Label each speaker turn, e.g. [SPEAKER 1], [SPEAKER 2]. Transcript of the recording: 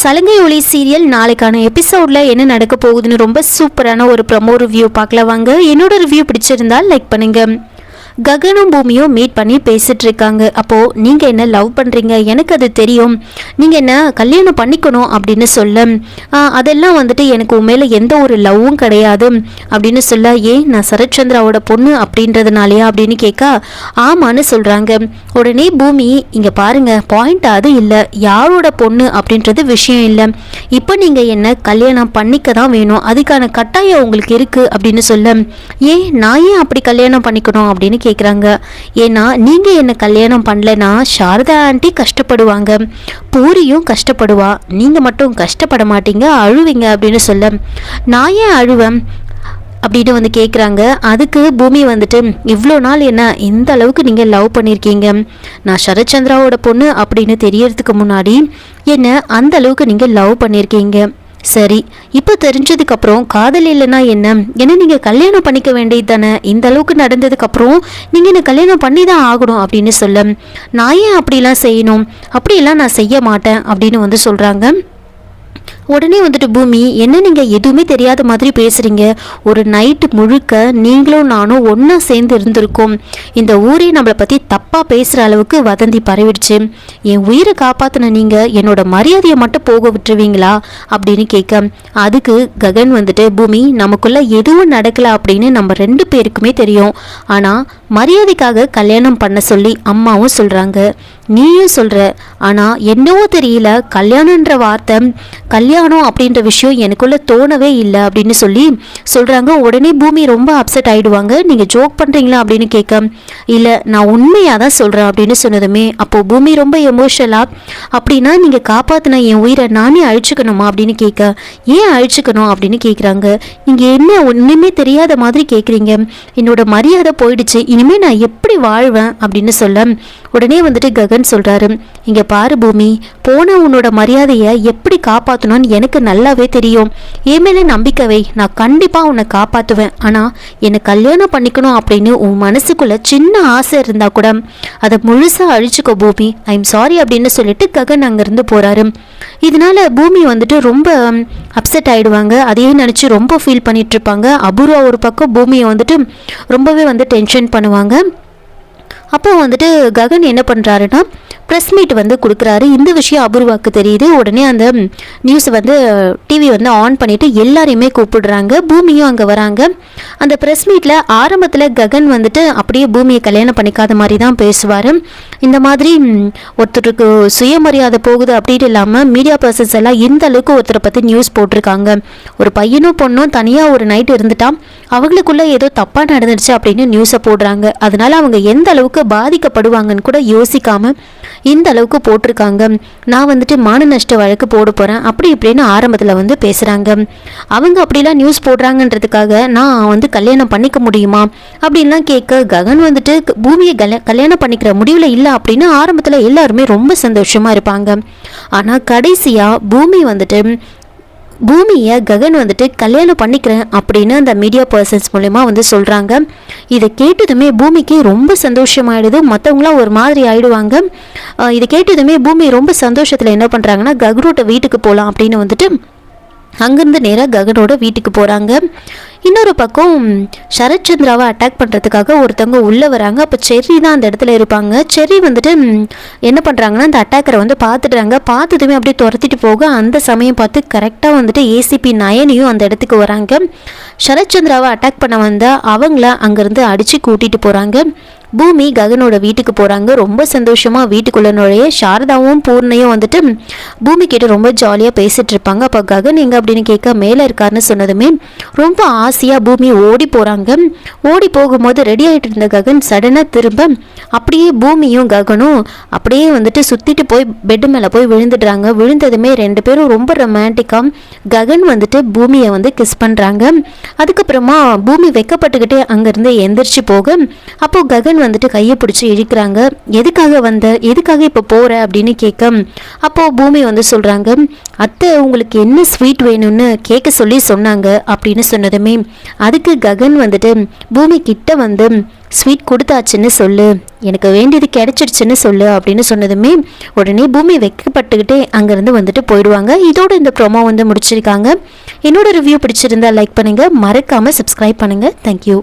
[SPEAKER 1] சலங்கை ஒளி சீரியல் நாளைக்கான எபிசோட்ல என்ன நடக்க போகுதுன்னு ரொம்ப சூப்பரான ஒரு ப்ரமோ ரிவ்யூ பார்க்கலாம் வாங்க. என்னோட ரிவ்யூ பிடிச்சிருந்தால் லைக் பண்ணுங்க. ககனும் பூமியும் மீட் பண்ணி பேசிட்டு இருக்காங்க. அப்போது நீங்கள் என்ன லவ் பண்ணுறீங்க, எனக்கு அது தெரியும், நீங்கள் என்ன கல்யாணம் பண்ணிக்கணும் அப்படின்னு சொல்ல, அதெல்லாம் வந்துட்டு எனக்கு உண்மையில எந்த ஒரு லவ்வும் கிடையாது அப்படின்னு சொல்ல, ஏன் நான் சரத்சந்திராவோட பொண்ணு அப்படின்றதுனாலையா அப்படின்னு கேட்க, ஆமான்னு சொல்கிறாங்க. உடனே பூமி, இங்கே பாருங்க, பாயிண்ட் அது இல்லை, யாரோட பொண்ணு அப்படின்றது விஷயம் இல்லை, இப்போ நீங்கள் என்ன கல்யாணம் பண்ணிக்க தான் வேணும், அதுக்கான கட்டாயம் உங்களுக்கு இருக்குது அப்படின்னு சொல்ல, ஏன் நான் ஏன் அப்படி கல்யாணம் பண்ணிக்கணும் அப்படின்னு கேட்குறாங்க. ஏன்னா நீங்கள் என்ன கல்யாணம் பண்ணலன்னா சாரதா ஆண்டி கஷ்டப்படுவாங்க, பூரியும் கஷ்டப்படுவா, நீங்கள் மட்டும் கஷ்டப்பட மாட்டீங்க, அழுவீங்க அப்படின்னு சொல்ல, நான் ஏன் அழுவேன் அப்படின்னு வந்து கேட்குறாங்க. அதுக்கு பூமி வந்துட்டு, இவ்வளோ நாள் என்ன இந்த அளவுக்கு நீங்கள் லவ் பண்ணியிருக்கீங்க, நான் சரத்சந்திராவோட பொண்ணு அப்படின்னு தெரியறதுக்கு முன்னாடி என்ன அந்த அளவுக்கு நீங்கள் லவ் பண்ணியிருக்கீங்க, சரி இப்போ தெரிஞ்சதுக்கப்புறம் காதல் இல்லைன்னா என்ன நீங்கள் கல்யாணம் பண்ணிக்க வேண்டியது தானே, இந்த அளவுக்கு நடந்ததுக்கப்புறம் நீங்கள் என்ன கல்யாணம் பண்ணி தான் ஆகணும் அப்படின்னு சொல்ல, நான் ஏன் அப்படிலாம் செய்யணும், அப்படியெல்லாம் நான் செய்ய மாட்டேன் அப்படின்னு வந்து சொல்கிறாங்க. உடனே வந்துட்டு பூமி, என்ன நீங்கள் எதுவுமே தெரியாத மாதிரி பேசுகிறீங்க, ஒரு நைட்டு முழுக்க நீங்களும் நானும் ஒன்றா சேர்ந்து இருந்திருக்கோம், இந்த ஊரே நம்மளை பற்றி தப்பாக பேசுகிற அளவுக்கு வதந்தி பரவிடுச்சு, என் உயிரை காப்பாற்றின நீங்கள் என்னோட மரியாதையை மட்டும் போக விட்டுருவீங்களா அப்படின்னு கேட்க, அதுக்கு ககன் வந்துட்டு, பூமி நமக்குள்ளே எதுவும் நடக்கலை அப்படின்னு நம்ம ரெண்டு பேருக்குமே தெரியும், ஆனால் மரியாதைக்காக கல்யாணம் பண்ண சொல்லி அம்மாவும் சொல்கிறாங்க, நீயும் சொல்கிற, ஆனால் என்னவோ தெரியல கல்யாணன்ற வார்த்தை, கல்யாணம் அப்படின்ற விஷயம் எனக்குள்ளே தோணவே இல்லை அப்படின்னு சொல்லி சொல்கிறாங்க. உடனே பூமி ரொம்ப அப்செட் ஆகிடுவாங்க. நீங்கள் ஜோக் பண்ணுறீங்களா அப்படின்னு கேட்க, இல்லை நான் உண்மையாக தான் சொல்கிறேன் அப்படின்னு சொன்னதுமே, அப்போது பூமி ரொம்ப எமோஷனலாக, அப்படின்னா நீங்கள் காப்பாற்றின என் உயிரை நானே அழிச்சுக்கணுமா அப்படின்னு கேட்க, ஏன் அழிச்சுக்கணும் அப்படின்னு கேட்குறாங்க. நீங்கள் என்ன ஒன்றுமே தெரியாத மாதிரி கேட்குறீங்க, என்னோட மரியாதை போயிடுச்சு, இனிமேல் நான் எப்படி வாழ்வேன் அப்படின்னு சொல்ல, உடனே வந்துட்டு ககன் சொல்கிறாரு, இங்கே பாரு பூமி, போன உன்னோட மரியாதையை எப்படி காப்பாற்றணும்னு எனக்கு நல்லாவே தெரியும், என் மேலே நம்பிக்கை, நான் கண்டிப்பாக உன்னை காப்பாற்றுவேன், ஆனால் என்னை கல்யாணம் பண்ணிக்கணும் அப்படின்னு உன் மனசுக்குள்ளே சின்ன ஆசை இருந்தால் கூட அதை முழுசாக அழிச்சுக்கோ பூமி, ஐ எம் சாரி அப்படின்னு சொல்லிட்டு ககன் அங்கேருந்து போகிறாரு. இதனால பூமி வந்துட்டு ரொம்ப அப்செட் ஆகிடுவாங்க. அதையே நினச்சி ரொம்ப ஃபீல் பண்ணிட்டு இருப்பாங்க. அபூர்வா ஒரு பக்கம் பூமியை வந்துட்டு ரொம்பவே வந்து டென்ஷன் பண்ணுவாங்க. அப்போ வந்துட்டு ககன் என்ன பண்ணுறாருன்னா ப்ரெஸ் மீட் வந்து கொடுக்குறாரு. இந்த விஷயம் அபூர்வாவுக்கு தெரியுது. உடனே அந்த நியூஸ் வந்து டிவி வந்து ஆன் பண்ணிவிட்டு எல்லாரையுமே கூப்பிடுறாங்க. பூமியும் அங்கே வராங்க. அந்த ப்ரெஸ் மீட்டில் ஆரம்பத்தில் ககன் வந்துட்டு அப்படியே பூமியை கல்யாணம் பண்ணிக்காத மாதிரி தான் பேசுவார். இந்த மாதிரி ஒருத்தருக்கு சுயமரியாதை போகுது அப்படின்னு இல்லாமல் மீடியா பர்சன்ஸ் எல்லாம் இந்த அளவுக்கு ஒருத்தரை பற்றி நியூஸ் போட்டிருக்காங்க. ஒரு பையனும் பொண்ணும் தனியாக ஒரு நைட் இருந்துட்டா அவங்களுக்குள்ளே ஏதோ தப்பாக நடந்துடுச்சு அப்படின்னு நியூஸை போடுறாங்க. அதனால அவங்க எந்த அளவுக்கு பாதிக்கப்படுவாங்கன்னு கூட யோசிக்காமல் இந்த அளவுக்கு போட்டிருக்காங்க. நான் வந்துட்டு மான நஷ்ட வழக்கு போட போகிறேன் அப்படி இப்படின்னு ஆரம்பத்தில் வந்து பேசுகிறாங்க. அவங்க அப்படிலாம் நியூஸ் போடுறாங்கன்றதுக்காக நான் வந்து கல்யாணம் பண்ணிக்க முடியுமா அப்படின்லாம் கேட்க, ககன் வந்துட்டு பூமியை கல்யாணம் பண்ணிக்கிற முடிவில் இல்லை அப்படின்னு ஆரம்பத்தில் எல்லாருமே ரொம்ப சந்தோஷமாக இருப்பாங்க. ஆனால் கடைசியாக பூமியை ககன் வந்துட்டு கல்யாணம் பண்ணிக்கிறேன் அப்படின்னு அந்த மீடியா பர்சன்ஸ் மூலமா வந்து சொல்கிறாங்க. இதை கேட்டதுமே பூமிக்கு ரொம்ப சந்தோஷமாயிடுது. மற்றவங்களாம் ஒரு மாதிரி ஆயிடுவாங்க. இதை கேட்டதுமே பூமி ரொம்ப சந்தோஷத்தில் என்ன பண்ணுறாங்கன்னா, ககனோட வீட்டுக்கு போகலாம் அப்படின்னு வந்துட்டு அங்கேருந்து நேராக ககனோட வீட்டுக்கு போகிறாங்க. இன்னொரு பக்கம் சரத்சந்திராவை அட்டாக் பண்ணுறதுக்காக ஒருத்தவங்க உள்ளே வராங்க. அப்போ செர்ரி தான் அந்த இடத்துல இருப்பாங்க. செர்ரி வந்துட்டு என்ன பண்ணுறாங்கன்னா, அந்த அட்டாக்கரை வந்து பார்த்துடுறாங்க. பார்த்ததுமே அப்படியே துரத்திட்டு போக அந்த சமயம் பார்த்து கரெக்டாக வந்துட்டு ஏசிபி நயனியும் அந்த இடத்துக்கு வராங்க. சரத்சந்திராவை அட்டாக் பண்ண வந்த அவங்கள அங்கேருந்து அடித்து கூட்டிகிட்டு போகிறாங்க. பூமி ககனோட வீட்டுக்கு போகிறாங்க. ரொம்ப சந்தோஷமாக வீட்டுக்குள்ள நுழைய சாரதாவும் பூர்ணையும் வந்துட்டு பூமி கிட்ட ரொம்ப ஜாலியாக பேசிகிட்டு இருப்பாங்க. அப்போ ககன் எங்கே அப்படின்னு கேட்க, மேலே இருக்காருன்னு சொன்னதுமே ரொம்ப ஆசையாக பூமி ஓடி போகிறாங்க. ஓடி போகும்போது ரெடி ஆகிட்டு இருந்த ககன் சடனாக திரும்ப அப்படியே பூமியும் ககனும் அப்படியே வந்துட்டு சுற்றிட்டு போய் பெட்டு மேலே போய் விழுந்துடுறாங்க. விழுந்ததுமே ரெண்டு பேரும் ரொம்ப ரொமான்டிக்காக ககன் வந்துட்டு பூமியை வந்து கிஸ் பண்ணுறாங்க. அதுக்கப்புறமா பூமி வெக்கப்பட்டுக்கிட்டே அங்கேருந்து எந்திரிச்சு போக, அப்போது ககன் ககன் வந்துட்டு கையை பிடிச்சி இழுக்கிறாங்க. எதுக்காக வந்த, எதுக்காக இப்போ போகிற அப்படின்னு கேட்க, அப்போது பூமி வந்து சொல்கிறாங்க, அத்தை உங்களுக்கு என்ன ஸ்வீட் வேணும்னு கேட்க சொல்லி சொன்னாங்க அப்படின்னு சொன்னதுமே அதுக்கு ககன் வந்துட்டு பூமி கிட்ட வந்து ஸ்வீட் கொடுத்தாச்சுன்னு சொல்லு, எனக்கு வேண்டியது கிடைச்சிடுச்சுன்னு சொல்லு அப்படின்னு சொன்னதுமே உடனே பூமி வைக்கப்பட்டுக்கிட்டே அங்கேருந்து வந்துட்டு போயிடுவாங்க. இதோட இந்த ப்ரோமோ வந்து முடிச்சிருக்காங்க. என்னோட ரிவ்யூ பிடிச்சிருந்தா லைக் பண்ணுங்கள், மறக்காமல் சப்ஸ்கிரைப் பண்ணுங்கள். தேங்க்யூ.